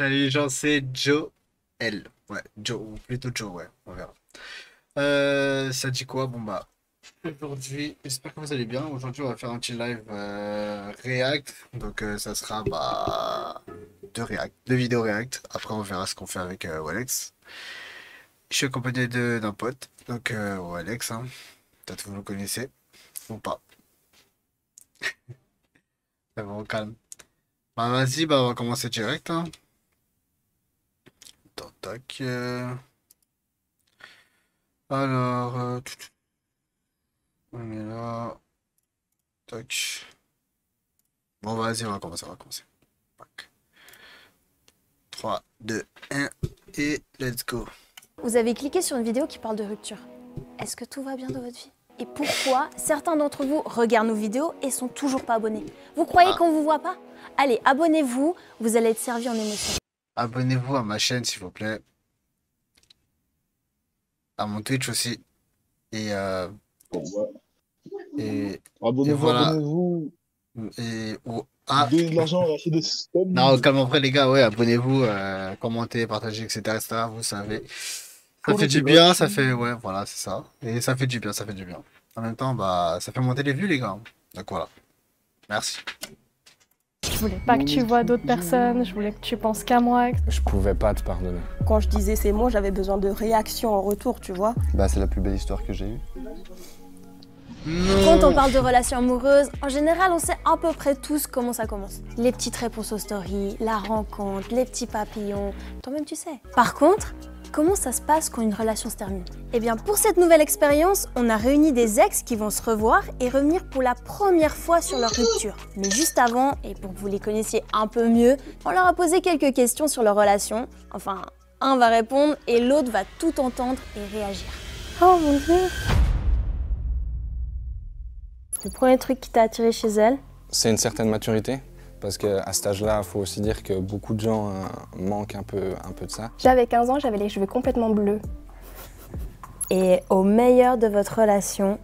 Salut, les gens, c'est Joe L. Ouais, Joe, ou plutôt Joe, ouais, on verra. Ça dit quoi? Bon, bah, aujourd'hui, j'espère que vous allez bien. Aujourd'hui, on va faire un petit live React. Donc, ça sera bah, deux React, deux vidéos React. Après, on verra ce qu'on fait avec Walex. Je suis accompagné d'un pote, donc Walex, hein. Peut-être que vous le connaissez, ou pas. Ça va, on calme. Bah, vas-y, bah, on va commencer direct, hein. Tac, tac. Alors, on est là. Tac. Bon, vas-y, on va commencer, on va commencer. Tac. 3, 2, 1 et let's go. Vous avez cliqué sur une vidéo qui parle de rupture. Est-ce que tout va bien dans votre vie? Et pourquoi certains d'entre vous regardent nos vidéos et sont toujours pas abonnés? Vous croyez Ah, qu'on vous voit pas? Allez, abonnez-vous, vous allez être servi en émotion. abonnez-vous à ma chaîne, s'il vous plaît. À mon Twitch aussi. Et, euh, Bon, bah, et, et abonnez-vous, voilà. abonnez-vous. Ah, Donnez de l'argent à Rachid non, System calme après, les gars. Ouais, abonnez-vous, commentez, partagez, etc., etc. Vous savez. Ça pour fait du bien, ça l'intégration. fait. Ouais, voilà, c'est ça. Et ça fait du bien, ça fait du bien. En même temps, bah, ça fait monter les vues, les gars. Donc voilà. Merci. Je voulais pas que tu vois d'autres personnes, je voulais que tu penses qu'à moi. Je pouvais pas te pardonner. Quand je disais ces mots, j'avais besoin de réaction en retour, tu vois. Bah, c'est la plus belle histoire que j'ai eue. Quand on Non. parle de relations amoureuses, en général, on sait à peu près tous comment ça commence. Les petites réponses aux stories, la rencontre, les petits papillons, toi-même tu sais. Par contre, comment ça se passe quand une relation se termine? Eh bien, pour cette nouvelle expérience, on a réuni des ex qui vont se revoir et revenir pour la première fois sur leur rupture. Mais juste avant, et pour que vous les connaissiez un peu mieux, on leur a posé quelques questions sur leur relation. Enfin, un va répondre et l'autre va tout entendre et réagir. Oh mon dieu. Le premier truc qui t'a attiré chez elle? C'est une certaine maturité, parce qu'à cet âge-là, il faut aussi dire que beaucoup de gens manquent un peu de ça. J'avais 15 ans, j'avais les cheveux complètement bleus. Et au meilleur de votre relation,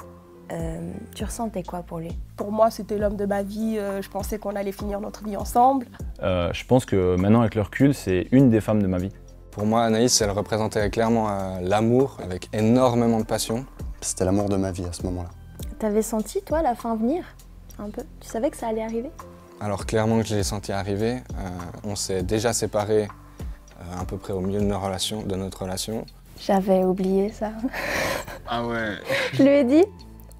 tu ressentais quoi pour lui? Pour moi, c'était l'homme de ma vie. Je pensais qu'on allait finir notre vie ensemble. Je pense que maintenant, avec le recul, c'est une des femmes de ma vie. Pour moi, Anaïs, elle représentait clairement l'amour, avec énormément de passion. C'était l'amour de ma vie à ce moment-là. T'avais senti, toi, la fin venir? Un peu? Tu savais que ça allait arriver? Alors clairement que je l'ai senti arriver. On s'est déjà séparés à peu près au milieu de notre relation. J'avais oublié ça. Ah ouais. Je lui ai dit,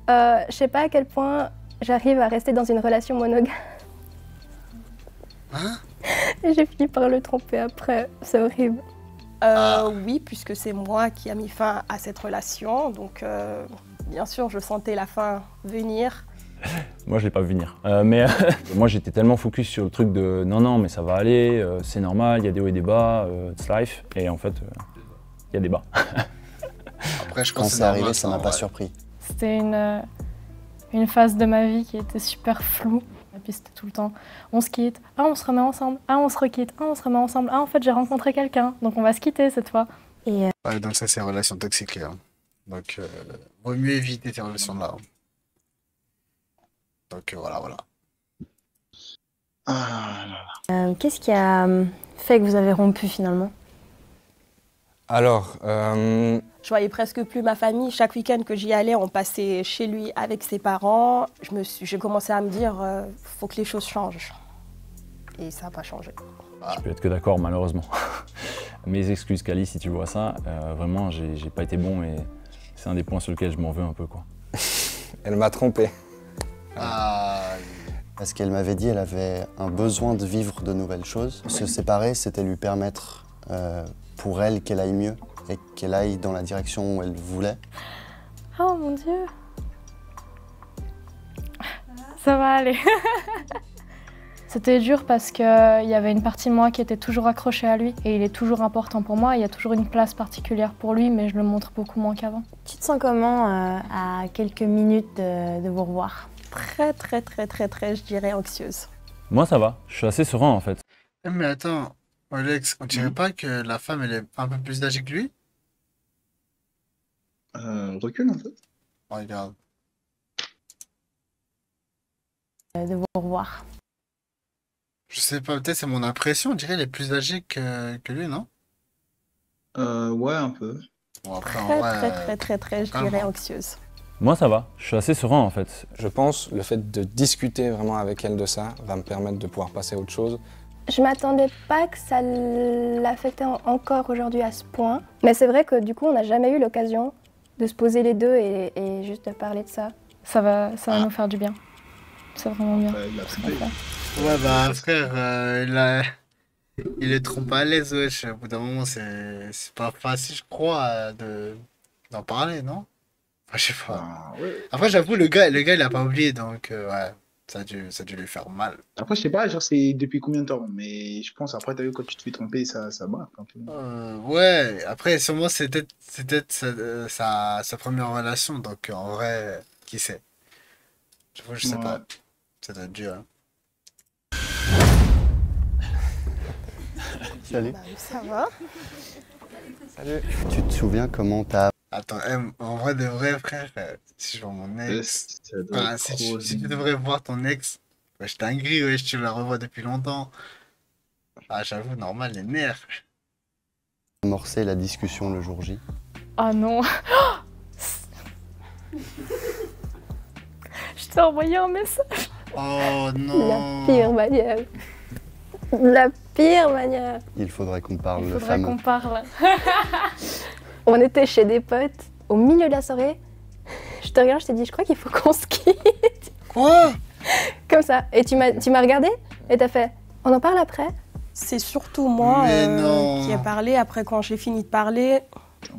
je sais pas à quel point j'arrive à rester dans une relation monogame. Hein? Et j'ai fini par le tromper après, c'est horrible. Oui, puisque c'est moi qui a mis fin à cette relation. Donc, bien sûr, je sentais la fin venir. Moi, je l'ai pas vu venir. Mais moi, j'étais tellement focus sur le truc de non, non, mais ça va aller, c'est normal, il y a des hauts et des bas, it's life. Et en fait, il y a des bas. Après, je Quand pense que c'est arrivé, normal, ça m'a pas ouais. surpris. C'était une phase de ma vie qui était super floue. Et puis c'était tout le temps, on se quitte, ah on se remet ensemble, ah on se requitte, ah on se remet ensemble, ah en fait j'ai rencontré quelqu'un, donc on va se quitter cette fois. Et Ouais, donc ça, c'est une relation toxique, hein. Donc, vaut mieux éviter ces relations-là, hein. Donc, voilà, voilà. Ah, là, là. qu'est-ce qui a fait que vous avez rompu finalement? Alors, Je voyais presque plus ma famille. Chaque week-end que j'y allais, on passait chez lui avec ses parents. J'ai commencé à me dire, faut que les choses changent. Et ça n'a pas changé. Je peux être que d'accord, malheureusement. Mes excuses, Kali, si tu vois ça. Vraiment, j'ai pas été bon et c'est un des points sur lesquels je m'en veux un peu, quoi. elle m'a trompé. Ah, Parce qu'elle m'avait dit qu'elle avait un besoin de vivre de nouvelles choses. Se séparer, c'était lui permettre, pour elle, qu'elle aille mieux et qu'elle aille dans la direction où elle voulait. Oh mon dieu. Ça va aller. C'était dur parce qu'il y avait une partie de moi qui était toujours accrochée à lui et il est toujours important pour moi, il y a toujours une place particulière pour lui mais je le montre beaucoup moins qu'avant. Tu te sens comment à quelques minutes de vous revoir? Très, très, très, très, très, je dirais, anxieuse. Moi, ça va. Je suis assez serein, en fait. mais attends, Alex, on dirait pas que la femme, elle est un peu plus âgée que lui? Recule un peu. Oh, regarde. De vous revoir. Je sais pas, peut-être c'est mon impression, on dirait qu'elle est plus âgée que lui, non? Ouais, un peu. Bon, après, en Très, vrai, très, très, très, très, je calme, dirais hein. anxieuse. Moi, ça va. Je suis assez serein, en fait. Je pense le fait de discuter vraiment avec elle de ça va me permettre de pouvoir passer à autre chose. Je m'attendais pas que ça l'affectait encore aujourd'hui à ce point. Mais c'est vrai que du coup, on n'a jamais eu l'occasion de se poser les deux et juste de parler de ça. Ça va nous faire du bien. C'est vraiment bien. Il a ce qu'on fait. fait. Ouais, bah, frère, il est trop à l'aise, wesh. Au bout d'un moment, c'est pas facile, je crois, d'en parler, non? Enfin, je sais pas. Ah, ouais. Après, j'avoue, le gars, il a pas oublié, donc, ouais, ça a dû lui faire mal. Après, je sais pas, genre, c'est depuis combien de temps, mais je pense, après, t'as vu, quand tu te fais tromper, ça marque un peu. Ouais, après, sûrement, c'est peut-être sa première relation, donc, en vrai, qui sait? J'avoue, je sais Ouais. pas. Ça doit être dur, hein. Salut. Bah, ça va. Salut. Tu te souviens comment t'as... Attends, en vrai de vrai, frère, si je vois mon ex, Ça doit enfin, être si trop tu devrais voir ton ex, wesh, dinguerie, wesh, tu la revois depuis longtemps. Ah, j'avoue, normal, les nerfs. amorcé la discussion le jour J? Ah non. Je t'ai envoyé un message. Oh La non. pire manière. La pire manière. Il faudrait qu'on parle Il le faudrait fameux. qu'on parle. On était chez des potes au milieu de la soirée. Je te regarde, je t'ai dit, je crois qu'il faut qu'on se quitte. Quoi? Comme ça. Et tu m'as regardé et t'as fait, on en parle après? C'est surtout moi Mais non. qui ai parlé. Après, quand j'ai fini de parler,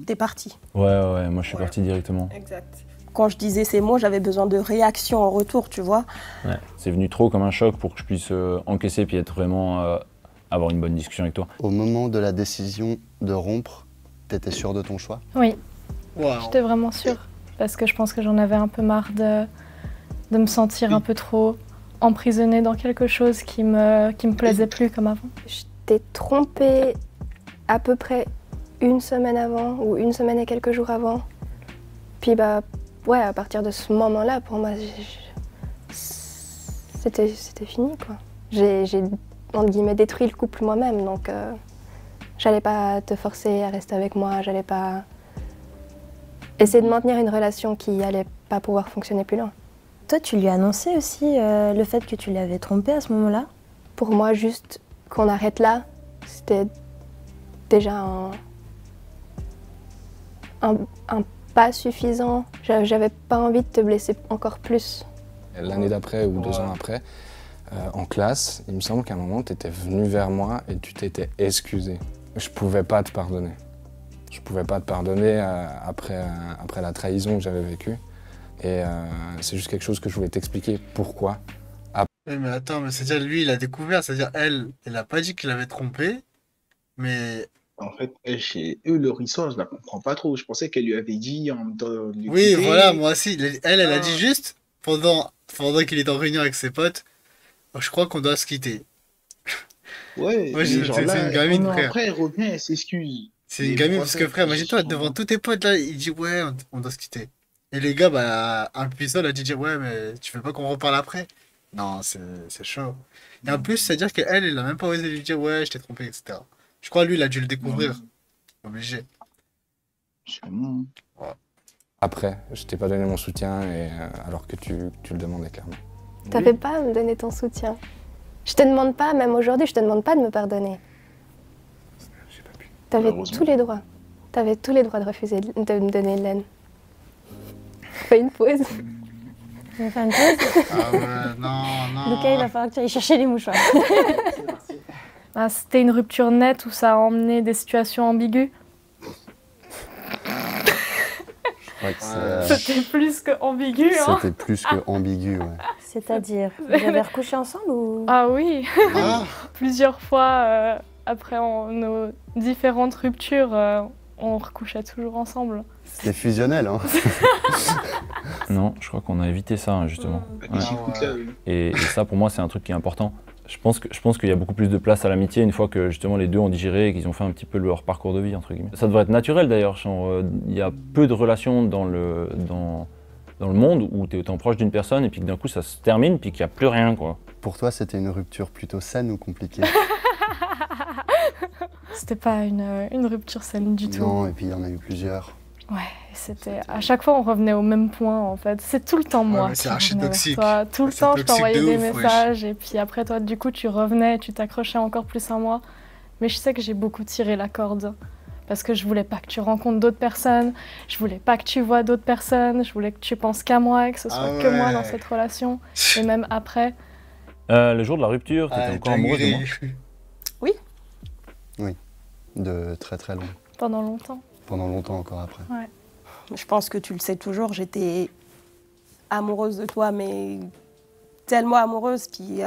t'es parti. Ouais, moi, je suis Voilà. parti directement. Exact. Quand je disais ces mots, j'avais besoin de réaction en retour, tu vois. Ouais. C'est venu trop comme un choc pour que je puisse encaisser puis être vraiment... avoir une bonne discussion avec toi. Au moment de la décision de rompre, t'étais sûr de ton choix? Oui, Waouh. j'étais vraiment sûre. Parce que je pense que j'en avais un peu marre de me sentir un peu trop emprisonnée dans quelque chose qui me plaisait plus comme avant. Je t'ai trompée à peu près une semaine avant ou une semaine et quelques jours avant. Puis bah ouais, à partir de ce moment-là, pour moi, c'était fini quoi. J'ai entre guillemets détruit le couple moi-même, donc j'allais pas te forcer à rester avec moi, j'allais pas essayer de maintenir une relation qui allait pas pouvoir fonctionner plus loin. Toi, tu lui as annoncé aussi le fait que tu l'avais trompé à ce moment-là? Pour moi, juste qu'on arrête là, c'était déjà un pas suffisant. J'avais pas envie de te blesser encore plus. L'année d'après ou 2 ans après, en classe, il me semble qu'à un moment, tu étais venu vers moi et tu t'étais excusé. Je pouvais pas te pardonner. Je pouvais pas te pardonner après la trahison que j'avais vécue. Et c'est juste quelque chose que je voulais t'expliquer pourquoi. Oui, mais attends, mais c'est-à-dire, lui, il a découvert, c'est-à-dire, elle a pas dit qu'il avait trompé, mais... En fait, elle, chez eux, leur histoire, je la comprends pas trop. Je pensais qu'elle lui avait dit en de Oui, l'écouter. voilà, moi aussi. Elle a Ah. dit juste, pendant qu'il est en réunion avec ses potes, je crois qu'on doit se quitter. Ouais, Moi, mais c'est genre une là, gamine, un an frère. après, elle revient, elle s'excuse. C'est une Et gamine, pourquoi parce ça, que frère, je imagine-toi, comprends devant pas. tous tes potes, là, il dit, ouais, on doit se quitter. Et les gars, bah, impuissants, a dit, ouais, mais tu veux pas qu'on reparle après? Non, c'est chaud. Et en plus, c'est-à-dire qu'elle, elle a même pas osé lui dire, ouais, je t'ai trompé, etc. Je crois, lui, il a dû le découvrir. Obligé. Sûrement. Après, je t'ai pas donné mon soutien et, alors que tu le demandais clairement. T'avais pas à me donner ton soutien. Je te demande pas, même aujourd'hui, je te demande pas de me pardonner. T'avais Malheureusement. tous les droits. T'avais tous les droits de refuser de me donner de l'aide. Fais une pause. Tu veux faire une pause? Ah ouais, non. Lucas, il va falloir que tu ailles chercher les mouchoirs. Ah, c'était une rupture nette où ça a emmené des situations ambiguës. Je crois que C'était plus que ambigu, hein. c'était plus que ambigu, ouais. C'est-à-dire, vous avez recouché ensemble ou? Ah oui, Ah, plusieurs fois après nos différentes ruptures, on recouchait toujours ensemble. C'était fusionnel, hein. Non, je crois qu'on a évité ça, hein, justement. Et Ouais. j'écoute là, Et ça, pour moi, c'est un truc qui est important. Je pense qu'il y a beaucoup plus de place à l'amitié une fois que justement les deux ont digéré et qu'ils ont fait un petit peu leur parcours de vie, entre guillemets. Ça devrait être naturel d'ailleurs. Genre, il y a peu de relations dans le monde où tu es autant proche d'une personne et puis que d'un coup ça se termine puis qu'il n'y a plus rien, quoi. Pour toi, c'était une rupture plutôt saine ou compliquée? C'était pas une rupture saine du tout. Non, et puis il y en a eu plusieurs. Ouais, c'était à chaque fois on revenait au même point en fait. C'est tout le temps Ouais, moi mais qui c'est archi revenais vers toxique. toi. Tout le C'est temps je toxique t'envoyais de des ouf, wesh. messages et puis après toi du coup tu revenais, tu t'accrochais encore plus à moi. Mais je sais que j'ai beaucoup tiré la corde parce que je voulais pas que tu rencontres d'autres personnes, je voulais pas que tu vois d'autres personnes, je voulais que tu penses qu'à moi et que ce soit Ah que moi dans ouais. cette relation. Et même après, Le jour de la rupture, t'étais Ah, encore amoureuse de moi? dinguerie. De très très long. pendant longtemps. Pendant longtemps encore après. Je pense que tu le sais toujours, j'étais amoureuse de toi, mais tellement amoureuse. Puis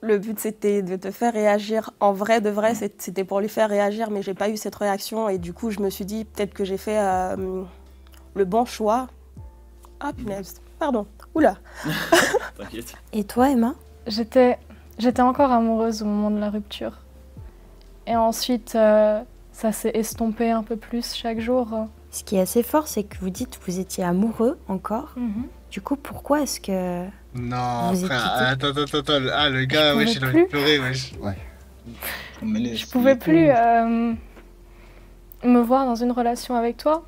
le but, c'était de te faire réagir. En vrai, de vrai, c'était pour lui faire réagir, mais j'ai pas eu cette réaction. Et du coup, je me suis dit, peut-être que j'ai fait le bon choix. Ah, punaise, pardon. Oula. T'inquiète. Et toi, Emma? J'étais encore amoureuse au moment de la rupture. Et ensuite, ça s'est estompé un peu plus chaque jour. Ce qui est assez fort, c'est que vous dites que vous étiez amoureux encore. Du coup, pourquoi est-ce que... Non, Vous êtes frère, quittés. attends. Ah, le gars, Je wesh, il a pouvais envie de plus. pleurer, wesh. Je pouvais plus me voir dans une relation avec toi.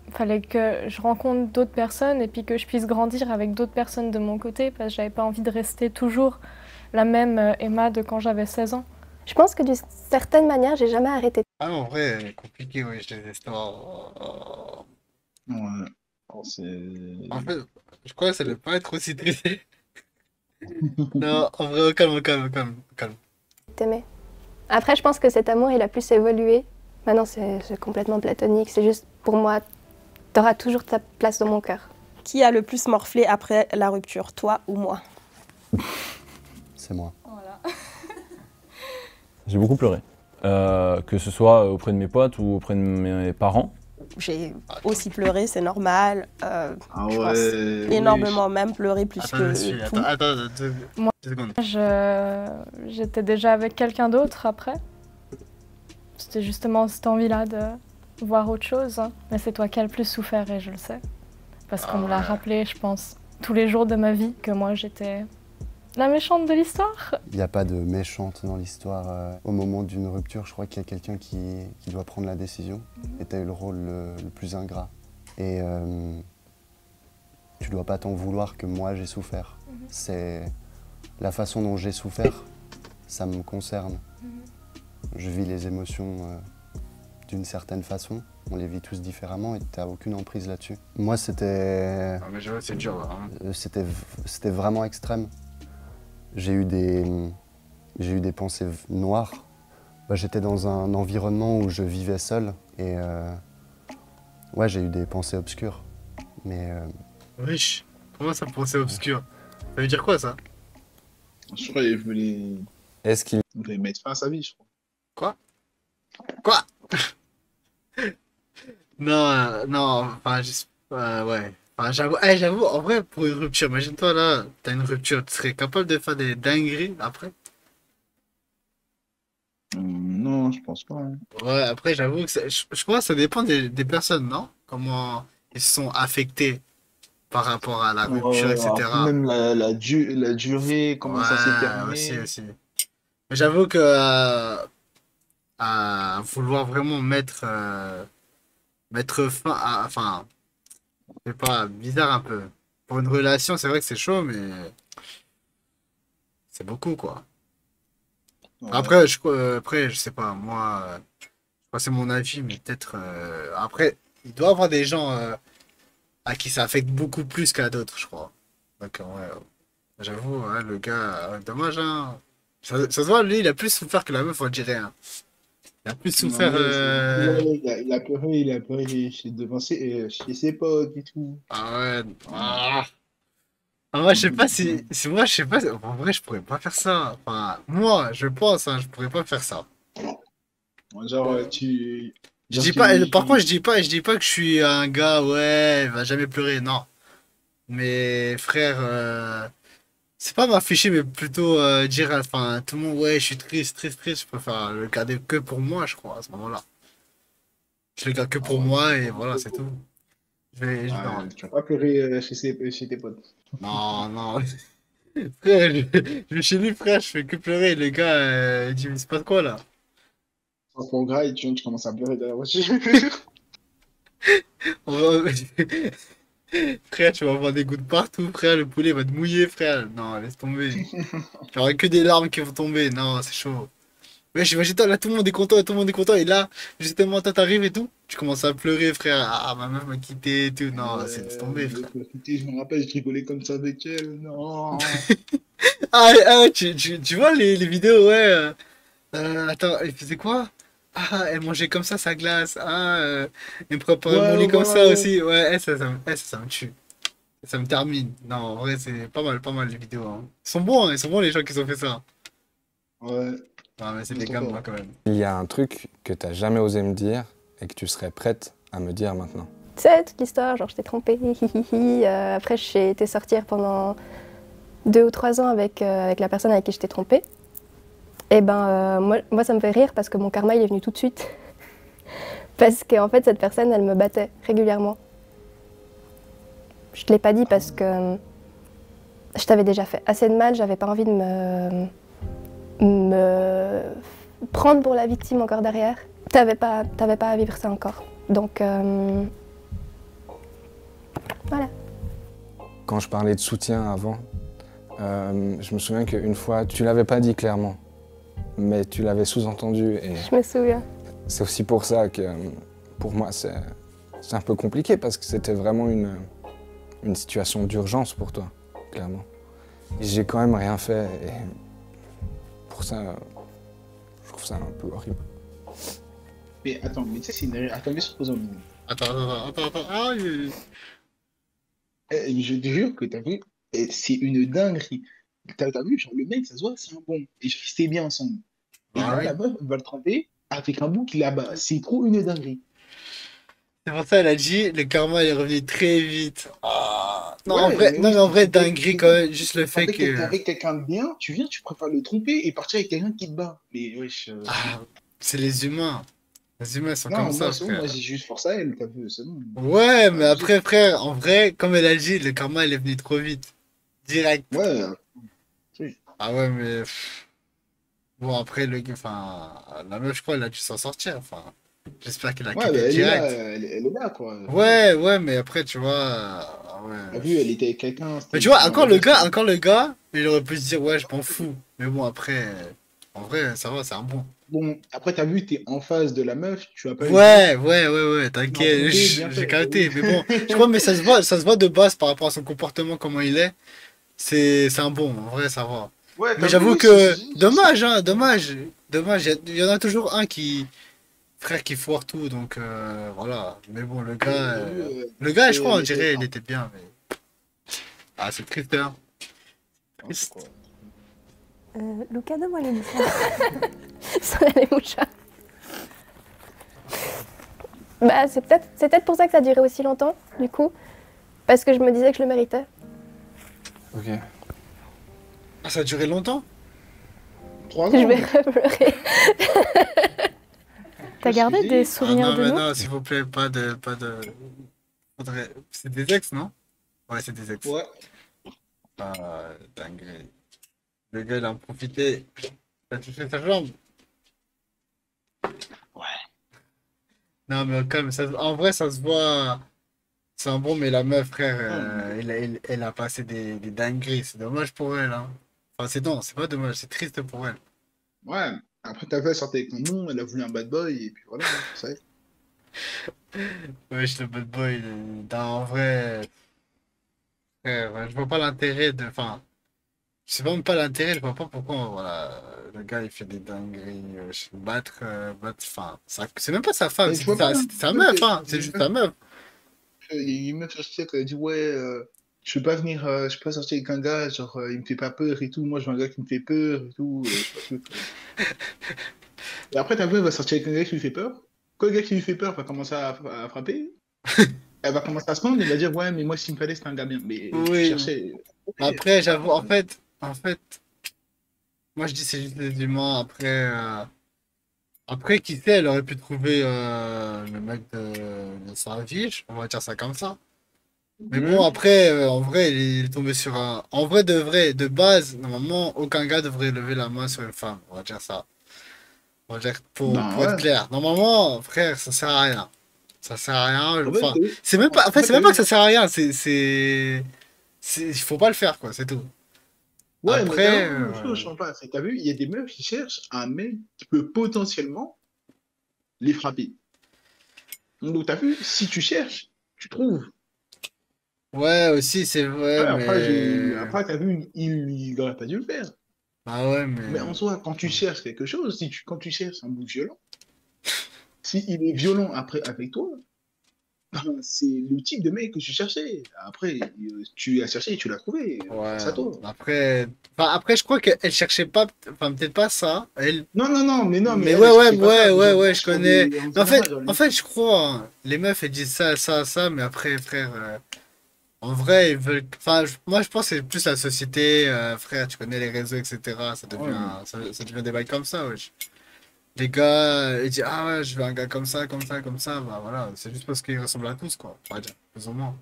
Il fallait que je rencontre d'autres personnes et puis que je puisse grandir avec d'autres personnes de mon côté parce que j'avais pas envie de rester toujours la même Emma de quand j'avais 16 ans. Je pense que d'une certaine manière, j'ai jamais arrêté. Ah, en vrai, compliqué, wesh, les histoires. Ouais. Oh, c'est... En fait, je crois que ça ne devait pas être aussi triste. Non, en vrai, au calme, au calme, au calme, au calme. T'aimais. Après, je pense que cet amour, il a plus évolué. Maintenant, c'est complètement platonique. C'est juste, pour moi, t'auras toujours ta place dans mon cœur. Qui a le plus morflé après la rupture, toi ou moi? C'est moi. J'ai beaucoup pleuré. Que ce soit auprès de mes potes ou auprès de mes parents. J'ai aussi pleuré, c'est normal. Ah Je pense ouais. énormément même, pleurer plus Attends, que je suis. tout. Attends, Moi- 2 secondes. J'étais déjà avec quelqu'un d'autre après. C'était justement cette envie-là de voir autre chose. Mais c'est toi qui as le plus souffert et je le sais. Parce qu'on me l'a rappelé, je pense, tous les jours de ma vie que moi j'étais la méchante de l'histoire. Il n'y a pas de méchante dans l'histoire. Au moment d'une rupture, je crois qu'il y a quelqu'un qui doit prendre la décision. Et tu as eu le rôle le plus ingrat. Et tu dois pas t'en vouloir que moi j'ai souffert. C'est la façon dont j'ai souffert, ça me concerne. Je vis les émotions d'une certaine façon. On les vit tous différemment et tu n'as aucune emprise là-dessus. Moi, c'était... Ah, mais j'avoue, c'est dur, là. Hein. C'était vraiment extrême. J'ai eu des pensées noires. Bah, j'étais dans un environnement où je vivais seul et ouais, j'ai eu des pensées obscures. Mais Wesh, comment ça pensée obscure? Ça veut dire quoi, ça? Je crois qu'il voulait... Est-ce qu'il il voulait mettre fin à sa vie, je crois. Quoi? Non, non, enfin, ouais. Enfin, j'avoue, en vrai, pour une rupture, imagine-toi là, t'as une rupture, tu serais capable de faire des dingueries après? Non, je pense pas. Hein. Ouais, après, j'avoue que je crois que ça dépend des personnes, non? Comment ils sont affectés par rapport à la rupture, Ouais, etc. même la durée, comment ça s'est terminé. Aussi. Mais j'avoue que à vouloir vraiment mettre fin à, enfin, c'est pas bizarre un peu. Pour une relation, c'est vrai que c'est chaud, mais c'est beaucoup, quoi. Ouais. Après, je sais pas, moi, je crois que c'est mon avis, mais peut-être. Après, il doit y avoir des gens à qui ça affecte beaucoup plus qu'à d'autres, je crois. Donc, ouais, j'avoue, hein, le gars, dommage, hein. Ça se voit, lui, il a plus souffert que la meuf, on dirait. Hein. Il a plus souffert. Il a pleuré chez ses potes et tout. Ah ouais. Moi, je sais pas si moi, je sais pas. En vrai, je pourrais pas faire ça. Enfin, moi, je pense, hein, je pourrais pas faire ça. Genre, Je dis pas, par contre, je dis pas que je suis un gars, ouais, il va jamais pleurer, non. Mais frère, c'est pas m'afficher, mais plutôt dire, enfin, tout le monde, ouais, je suis triste, je préfère le garder que pour moi, je crois, à ce moment-là. Je le garde que pour moi et voilà, c'est tout. Non. Tu vas pas pleurer chez tes potes. Non. Frère, je vais chez lui, frère, je fais que pleurer. Le gars, il dit, mais c'est pas quoi là? Transport gras et tu commences à pleurer dans la voiture. On va- Frère, tu vas avoir des gouttes partout, frère. Le poulet va te mouiller, frère. Non, laisse tomber. J'aurai que des larmes qui vont tomber. Non, c'est chaud. Ouais, j'imagine, toi, là, tout le monde est content, tout le monde est content. Et là, justement, toi, t'arrives et tout. Tu commences à pleurer, frère. Ah, ma meuf m'a quitté et tout. Non, c'est laisse tomber, frère. Je me rappelle, je rigolais comme ça avec elle. Non. Tu vois les vidéos, ouais. Attends, elle faisait quoi? Ah, elle mangeait comme ça, sa glace. Ah, elle me préparait mon Ouais, lit comme ça ouais. aussi. Ouais, ça me tue. Ça me termine. Non, en vrai, c'est pas mal les vidéos, hein. Ils sont bons les gens qui ont fait ça. Ouais. Non, mais c'est Ils des sont gars, forts. moi, quand même. Il y a un truc que t'as jamais osé me dire et que tu serais prête à me dire maintenant. Tu sais, toute l'histoire, genre je t'ai trompée, hi, hi, hi, hi. Après, j'ai été sortir pendant 2 ou 3 ans avec la personne avec qui je t'ai trompée. Et ben, moi, ça me fait rire parce que mon karma, il est venu tout de suite. Parce qu'en fait, cette personne, elle me battait régulièrement. Je te l'ai pas dit parce que je t'avais déjà fait assez de mal, j'avais pas envie de me prendre pour la victime encore derrière. T'avais pas à vivre ça encore. Donc, voilà. Quand je parlais de soutien avant, je me souviens qu'une fois, tu l'avais pas dit clairement, mais tu l'avais sous-entendu. Et Je me souviens. c'est aussi pour ça que, pour moi, c'est un peu compliqué parce que c'était vraiment une situation d'urgence pour toi, clairement. J'ai quand même rien fait et pour ça, je trouve ça un peu horrible. Mais attends, mais tu sais, c'est une. Attends, laisse poser un moment. Attends. Ah, Je te jure que t'as vu, c'est une dinguerie. T'as vu, genre, le mec, ça se voit, c'est un bon. Et genre, ils étaient bien ensemble. Et ah là, oui. la meuf va le tromper avec un bouc là-bas. C'est trop une dinguerie. C'est pour ça elle a dit, le karma est revenu très vite. Ah. Non, Ouais, en vrai, mais non, oui, mais en vrai, c'est- dinguerie quand même. Juste le fait que. avec quelqu'un de bien, tu viens, tu préfères le tromper et partir avec quelqu'un qui te bat. Mais wesh. Ah, c'est les humains. Les humains sont Non, comme ça, moi, c'est bon, moi frère. j'ai juste forcé à elle, t'as vu, c'est bon. Ouais, mais après, frère, en vrai, comme elle a dit, le karma, il est venu trop vite. Direct. Ouais, oui. Ah ouais, mais. Bon, après, enfin, la meuf, je crois, elle a dû s'en sortir. Enfin, j'espère qu'elle a Ouais, quitté bah, elle est là, direct. elle est là, quoi. Ouais, mais après, tu vois. Ah T'as ouais. vu, elle était avec quelqu'un. Mais tu vois, encore le gars, il aurait pu se dire, ouais, je m'en fous. Mais bon, après, en vrai, ça va, c'est un bon. Bon, après, t'as vu, t'es en face de la meuf, tu vas pas lui dire, Ouais, t'inquiète, trompé, bien j'ai fait. capté. Mais bon, je crois, mais ça se voit de base par rapport à son comportement, comment il est. C'est un bon, en vrai, ça va. Ouais, t'as Mais vu, j'avoue oui, que, c'est- dommage, hein, dommage. Dommage, il y en a toujours un frère, qui foire tout, donc voilà. Mais bon, t'as vu, le gars, je crois, on elle était- dirait, il était bien, mais. Ah, c'est triste, hein. Non, c'est quoi. Lucas, donne-moi les mouchoirs. Ça, les mouchoirs. Bah, c'est peut-être pour ça que ça a duré aussi longtemps, du coup. Parce que je me disais que je le méritais. Ok. Ah, ça a duré longtemps? 3 ans. Je vais pleurer. T'as gardé des Ah souvenirs non, de mais nous? non, s'il vous plaît, pas de. C'est des ex, non? Ouais, c'est des ex. Ouais. Ah, dingue. Le gars, il a en profité. Il a touché sa jambe. Ouais. Non, mais quand même, en vrai, ça se voit. C'est un bon, mais la meuf, frère, elle a passé des dingueries. C'est dommage pour elle, hein. Enfin, c'est pas dommage, c'est triste pour elle. Ouais. Après, t'as vu, elle sortait avec un nom, elle a voulu un bad boy, et puis voilà, ça y est. Wesh, le bad boy, en vrai, frère, ouais, je vois pas l'intérêt de. Enfin, je sais même pas l'intérêt, je vois pas pourquoi, voilà, le gars, il fait des dingueries, enfin, c'est même pas sa femme, Mais tu vois pas, c'était sa hein, meuf, hein, il y c'est a juste sa meuf. une meuf sur TikTok, elle a dit, ouais, je peux pas venir, je peux pas sortir avec un gars, genre, il me fait pas peur et tout, moi, je veux un gars qui me fait peur et tout, je sais pas quoi. Et après, t'as vu, elle va sortir avec un gars qui lui fait peur. Quand le gars qui lui fait peur va commencer à frapper, elle va commencer à se prendre, elle va dire, ouais, mais moi, s'il me fallait, c'était un gars bien. Mais tu Oui. cherchais. Après, j'avoue, en fait, moi, je dis c'est juste les humains, après, qui sait, elle aurait pu trouver le mec de sa vie, on va dire ça comme ça. Mais bon, après, en vrai, il est tombé sur un. En vrai, de vrai, de base, normalement, aucun gars devrait lever la main sur une femme. On va dire ça. On va dire Ben pour être ouais. clair. Normalement, frère, ça sert à rien. Ça sert à rien. En fait, Enfin, t'as vu, c'est même pas. En fait, c'est t'as même pas que vu. ça sert à rien. Il faut pas le faire, quoi. C'est tout. Ouais, mais t'as Après, vu une chose, je sens pas. C'est que t'as vu, il y a des meufs qui cherchent un mec qui peut potentiellement les frapper. Donc t'as vu, si tu cherches, tu trouves. ouais, aussi, c'est vrai, Ouais, après, mais. après t'as vu, il aurait pas dû le faire. Ah ouais, Mais mais. en soi, quand tu cherches quelque chose, quand tu cherches un bout violent, si il est violent après avec toi, ben, c'est le type de mec que tu cherchais. Après, tu l'as cherché et tu l'as trouvé. Ouais. Face à toi. Après. Enfin, après, je crois qu'elle cherchait pas. Enfin, peut-être pas ça. Elle. Non, mais Mais elle, ouais, elle ouais, cherchait pas ça. ouais, Mais ouais, genre, ouais, moi, je je parle de, connais. en Mais général, genre, en fait, je crois, hein, les meufs, elles disent ça, mais après, frère, en vrai, ils veulent. Enfin, moi, je pense que c'est plus la société, frère, tu connais les réseaux, etc. ouais. Ça devient des bails comme ça, wesh. Les gars, ils disent, ah ouais, je veux un gars comme ça, comme ça, comme ça. Bah voilà, c'est juste parce qu'ils ressemblent à tous, quoi. On va dire, plus ou moins.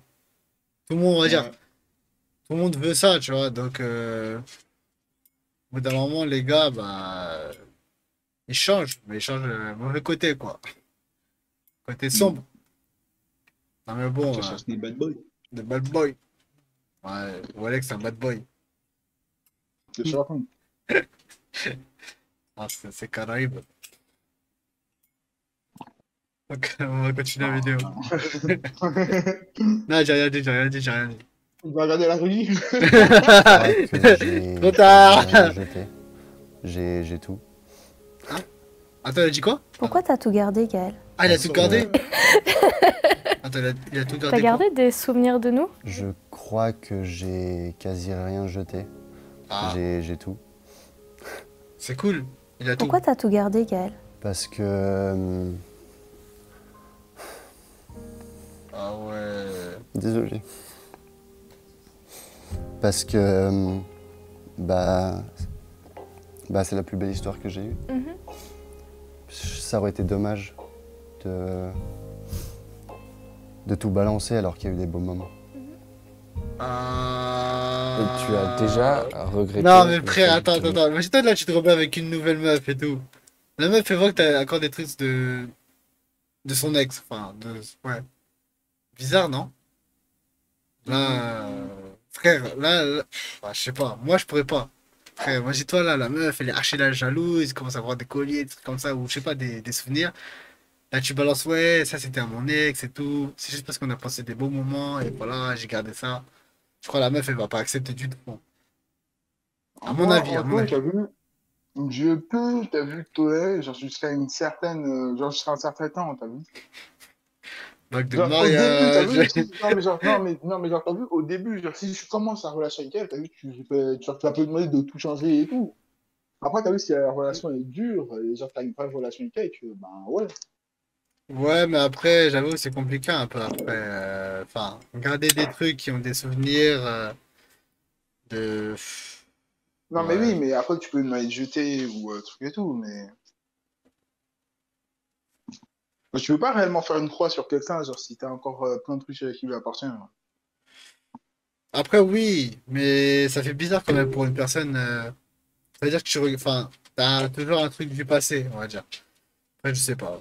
Tout le monde, on va dire, Ouais. tout le monde veut ça, tu vois. Donc, au bout d'un moment, les gars, bah, ils changent, mais ils changent mauvais côté, quoi. Côté sombre. Non, mais bon, Tu cherches des bad boys. de bad boy. Ouais, Alex, c'est un bad boy. C'est sûr. Ah, c'est Caraïbes. Donc, on va continuer la vidéo. Non, j'ai rien dit, j'ai rien dit. On va regarder la rue. Je crois que j'ai Trop tard. rien jeté. J'ai tout. Attends, il a dit quoi? Pourquoi t'as tout gardé, Gaël? Ah, il a Parce tout que gardé? Attends, il a tout gardé. T'as gardé des souvenirs de nous? Je crois que j'ai quasi rien jeté. Ah, J'ai tout. c'est cool. Il a tout. Pourquoi t'as tout gardé, Gaël? Parce que Ah ouais. désolé. Parce que bah c'est la plus belle histoire que j'ai eue. Ça aurait été dommage de tout balancer alors qu'il y a eu des beaux moments. Et tu as déjà regretté. Non, mais le frère, fait attends. Imagine-toi, là, tu te remets avec une nouvelle meuf et tout. La meuf, elle voit que t'as encore des trucs de son ex. Enfin, ouais. Bizarre, non? Là, frère, bah, je sais pas. Moi, je pourrais pas. Frère, imagine-toi, là, la meuf, elle est archi la jalouse, elle commence à avoir des colliers, des trucs comme ça, ou je sais pas, des souvenirs. Là, tu balances, ouais, ça, c'était à mon ex et tout. C'est juste parce qu'on a passé des beaux moments et voilà, j'ai gardé ça. Je crois que la meuf, elle va pas accepter du tout. À mon avis, à mon avis. T'as vu, je peux, t'as vu, tolérer, genre, jusqu'à une certaine, genre, jusqu'à un certain temps, t'as vu. Bague de Genre, au début, t'as vu, mariage. non, mais genre, t'as vu, au début, genre, si tu commences la relation avec elle, t'as vu, tu vas te demander de tout changer et tout. Après, t'as vu, si la relation est dure, et genre, t'as une vraie relation avec elle, ben, ouais. Ouais, mais après, j'avoue, c'est compliqué un peu après. Enfin, garder des trucs qui ont des souvenirs de. Non, mais Ouais. oui, mais après, tu peux demander de jeter ou truc et tout, mais. Mais tu peux pas réellement faire une croix sur quelqu'un, genre, si t'as encore plein de trucs qui lui appartiennent. Après, oui, mais ça fait bizarre quand même pour une personne. C'est-à-dire que enfin, t'as toujours un truc du passé, on va dire. Après, je sais pas.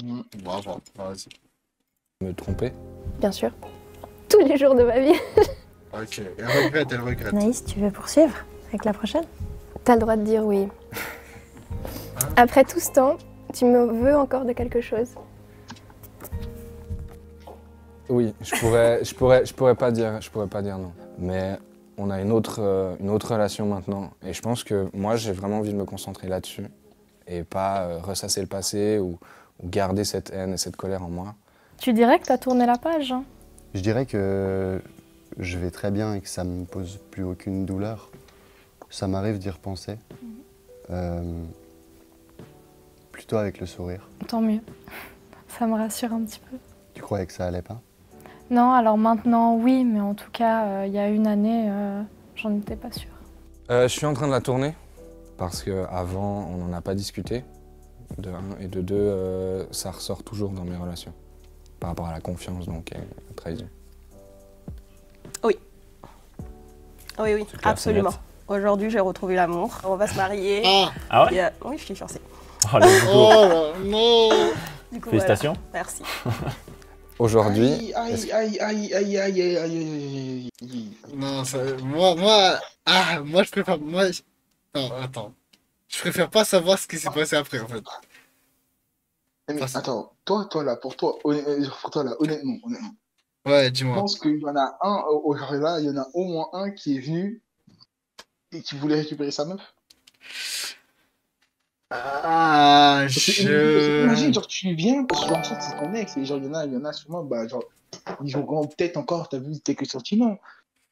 Mm. Bon, à voir. Vas-y. Me tromper. Bien sûr. Tous les jours de ma vie. Ok. Elle regrette, elle regrette. Anaïs, tu veux poursuivre avec la prochaine? T'as le droit de dire oui. Après tout ce temps, tu me veux encore de quelque chose. Oui, je pourrais pas dire non. Mais on a une autre relation maintenant. Et je pense que moi, j'ai vraiment envie de me concentrer là-dessus. Et pas ressasser le passé ou garder cette haine et cette colère en moi. Tu dirais que t'as tourné la page, hein? Je dirais que je vais très bien et que ça me pose plus aucune douleur. Ça m'arrive d'y repenser. Plutôt avec le sourire. Tant mieux. Ça me rassure un petit peu. Tu croyais que ça allait pas? Non, alors maintenant, oui, mais en tout cas, il y a une année, j'en étais pas sûre. Je suis en train de la tourner parce qu'avant, on n'en a pas discuté. De un, et de deux, ça ressort toujours dans mes relations. par rapport à la confiance, donc, et la trahison. Oui. Oui, oui, C'est clair, absolument. c'est net. Aujourd'hui, j'ai retrouvé l'amour. On va se marier. Ah ouais? Oui, je suis fiancée. Oh, let's go. Oh là, non. Du coup, Félicitations. voilà. Merci. Aujourd'hui, Aïe, aïe, aïe, aïe, aïe, aïe, aïe, aïe, aïe. Non, moi, je préfère, non, attends. Je préfère pas savoir ce qui s'est passé après, en fait. Mais Parce- attends, toi là, pour toi là, honnêtement, Ouais, je dis-moi. pense qu'il y en a un, genre là, il y en a au moins un qui est venu et qui voulait récupérer sa meuf. Ah, Parce que imagine, genre, tu viens, parce que genre, en fait, c'est ton mec, et genre, il y en a sûrement, bah, genre, ils ont peut-être encore, t'as vu, t'es que sentiments.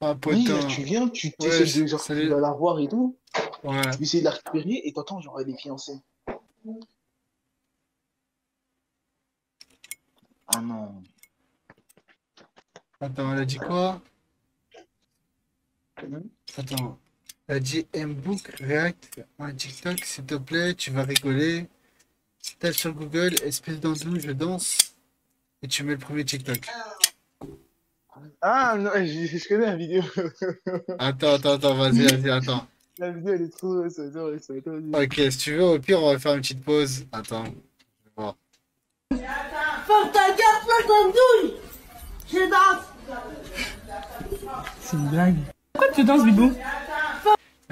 Ah, Oui, potin. là, tu viens, tu Ouais, essaies de, genre, tu salut. vas la voir et tout, Ouais. tu essaies de la récupérer, et t'entends, genre, elle est fiancée. Ah non. Attends, elle a dit quoi? Attends. Elle a dit Mbook React un TikTok, s'il te plaît, tu vas rigoler. Tape sur Google, espèce d'andou, je danse. Et tu mets le premier TikTok. Ah non, je connais la vidéo. Attends, vas-y, attends. La vidéo, elle est trop, ça, Ok, si tu veux, au pire, on va faire une petite pause. Attends, je vais voir. Ferme ta gueule, flash d'andouille. Je danse. C'est une blague. Pourquoi tu danses, Bibou?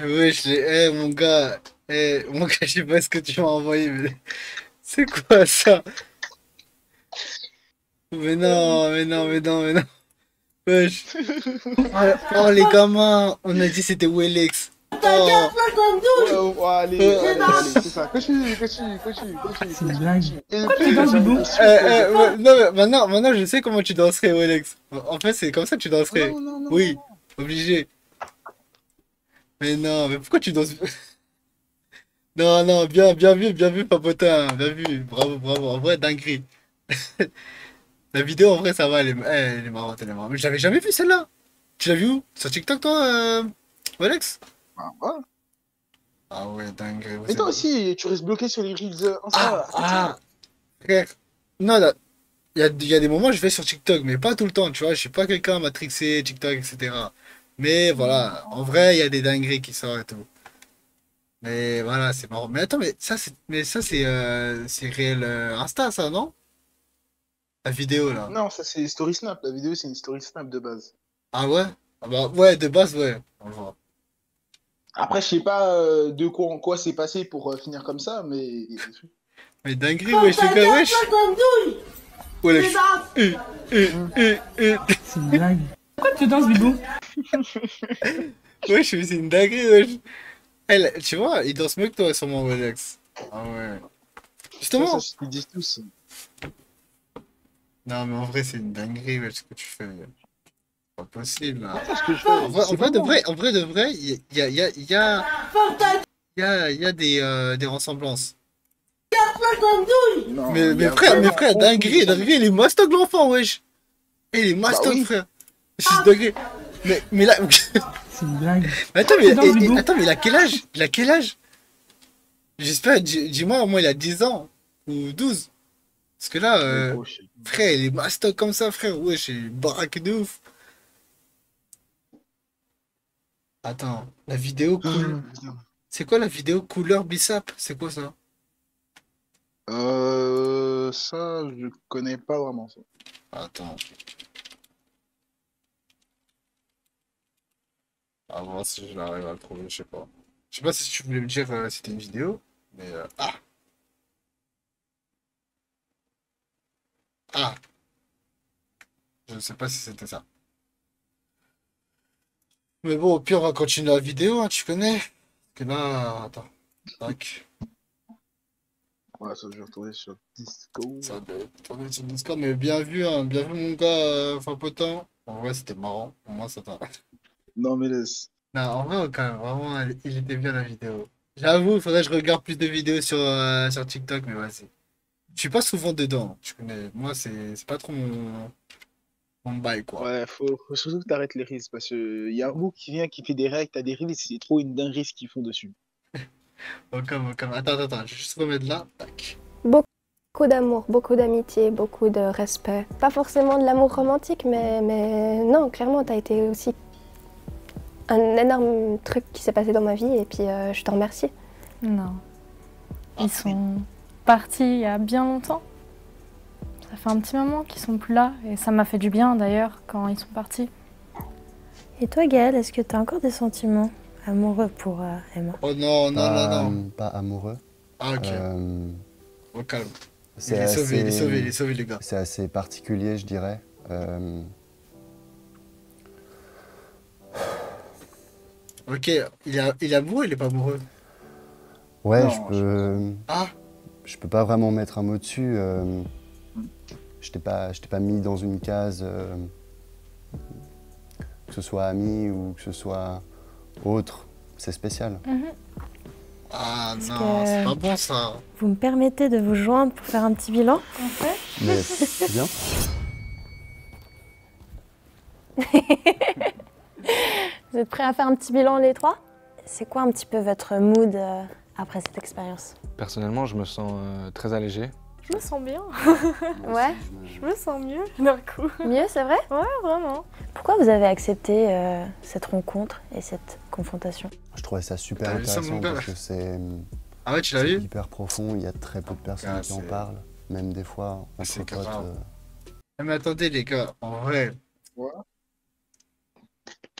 Ouais, mon gars, je sais pas ce que tu m'as envoyé, mais c'est quoi ça? Mais non. Wesh. Oh, les gamins, on a dit c'était Welex. Ta gueule, flash d'andouille. Ouais, allez, c'est ça. Continue. C'est une blague. Pourquoi tu danses, Bibou? Non, mais maintenant, je sais comment tu danserais, Welex. En fait, c'est comme ça que tu danserais. Non. Oui, obligé. Mais non, mais pourquoi tu danses? Non, bien vu, papotin, bien vu, bravo, en vrai, dinguerie. La vidéo, en vrai, ça va, elle est marrante, Mais je l'avais jamais vue, celle-là. Tu l'as vue où? Sur TikTok, toi, Alex? Ah, ouais. Ah ouais, dinguerie. Mais toi aussi, tu restes bloqué sur les reels Insta. Frère. Non, là, il y a des moments, je vais sur TikTok, mais pas tout le temps, tu vois. Je suis pas quelqu'un matrixé, TikTok, etc. Mais voilà, en vrai, il y a des dingueries qui sortent et tout. Mais voilà, c'est marrant. Mais attends, mais ça, c'est réel Insta, ça, non? La vidéo, là. Non, ça c'est Story Snap. La vidéo, c'est une Story Snap de base. Ah ouais? Ah bah, ouais, de base, ouais. On le voit. Après, je sais pas de quoi, en quoi c'est passé pour finir comme ça, mais. Mais dinguerie, wesh, le gars, wesh. Wesh. C'est une blague. Pourquoi tu danses, Bibou? Wesh, mais c'est une dinguerie, wesh. Elle, tu vois, il danse mieux que toi, sûrement, Alex. Ah ouais. Justement. Ça, c'est ce qu'ils disent tous. Non, mais en vrai, c'est une dinguerie, wesh, ce que tu fais. Pas possible, là. Ce que je fais, En vrai, de vrai, il y a des ressemblances. Non, Mais frère, dinguerie, il est mastoc l'enfant, wesh. Il est mastoc, oui. frère. Je suis dinguerie. Mais là. C'est une blague. Mais attends, mais il a quel âge? J'espère, dis-moi, au moins il a 10 ans. Ou 12. Parce que là, frère, il est mastoc comme ça, frère. Wesh, il est baraque de ouf. Attends, la vidéo cool. C'est quoi la vidéo couleur Bissap? C'est quoi ça? Ça, je connais pas vraiment ça. Attends. À voir si je l'arrive à le trouver, je sais pas. Je sais pas si tu voulais me dire c'était une vidéo, mais Ah! Je sais pas si c'était ça. Mais bon, au pire, on va continuer la vidéo, hein, tu connais. Parce que là, attends. Tac. Ouais, ça, je vais retourner sur Discord. Ça doit tourner sur Discord, mais bien vu, mon gars, Fapotin. En vrai, c'était marrant. Pour moi, ça t'a. Non, mais laisse. Non, en vrai, quand même, vraiment, il était bien la vidéo. J'avoue, il faudrait que je regarde plus de vidéos sur TikTok, mais vas-y. Je suis pas souvent dedans, tu connais. Moi, c'est pas trop mon bail, quoi. Ouais, faut surtout que t'arrêtes les reels parce que y a un mot qui vient qui fait des réacts à des reels, c'est trop une dinguerie ce qu'ils font dessus. Attends, je vais juste remettre là. Tac. Beaucoup beaucoup d'amour, beaucoup d'amitié, beaucoup de respect. Pas forcément de l'amour romantique, mais non, clairement, tu as été aussi un énorme truc qui s'est passé dans ma vie et puis je te remercie. Non. Ils sont partis il y a bien longtemps. Ça fait un petit moment qu'ils sont plus là et ça m'a fait du bien d'ailleurs quand ils sont partis. Et toi, Gaël, est-ce que tu as encore des sentiments amoureux pour Emma? Oh non, non, non, non. Pas amoureux. Ah, ok. Au calme. Il est assez- sauvé, il est sauvé, il est sauvé, les gars. C'est assez particulier, je dirais. Ok, il est amoureux, il est pas amoureux? Ouais, Non, je peux. Ah, Je peux pas vraiment mettre un mot dessus. Je t'ai pas mis dans une case, que ce soit ami ou que ce soit autre. C'est spécial. ah Est-ce non, que- c'est pas bon ça. Vous me permettez de vous joindre pour faire un petit bilan? Mais bien. Vous êtes prêts à faire un petit bilan les trois? C'est quoi un petit peu votre mood après cette expérience? Personnellement, je me sens très allégé. Je me sens bien. Ouais, Je me sens mieux d'un coup. mieux, c'est vrai? Ouais, vraiment. Pourquoi vous avez accepté cette rencontre et cette confrontation? Je trouvais ça super T'as vu ça, intéressant mon gars parce que c'est Ah ouais, tu l'as vu? hyper profond. Il y a très peu de personnes Ah, qui en c'est- parlent. Même des fois, c'est entre potes. grave. Mais attendez, les gars, en vrai. Ouais.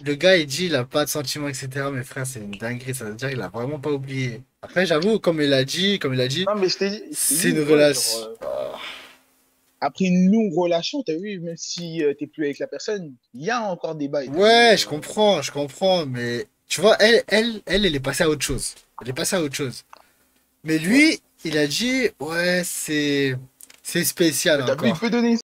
Le gars, il dit il a pas de sentiments, etc. Mais frère, c'est une dinguerie. Ça veut dire qu'il a vraiment pas oublié. Après, j'avoue, comme il a dit, Non, mais je t'ai dit. c'est une relation. Après une longue relation, t'as vu, même si t'es plus avec la personne, il y a encore des bails. Ouais, je comprends, mais tu vois, elle est passée à autre chose. Elle est passée à autre chose. Mais lui, il a dit, ouais, c'est spécial T'as vu, il encore. peut donner